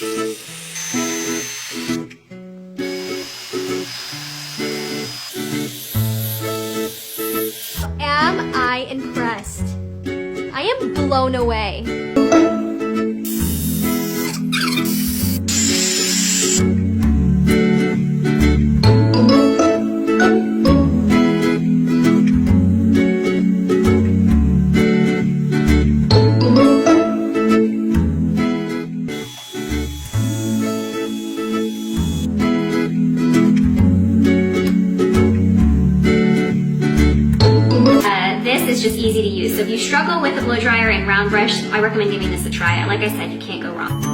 Am I impressed? I am blown away. This is just easy to use. So if you struggle with a blow dryer and round brush, I recommend giving this a try. Like I said, you can't go wrong.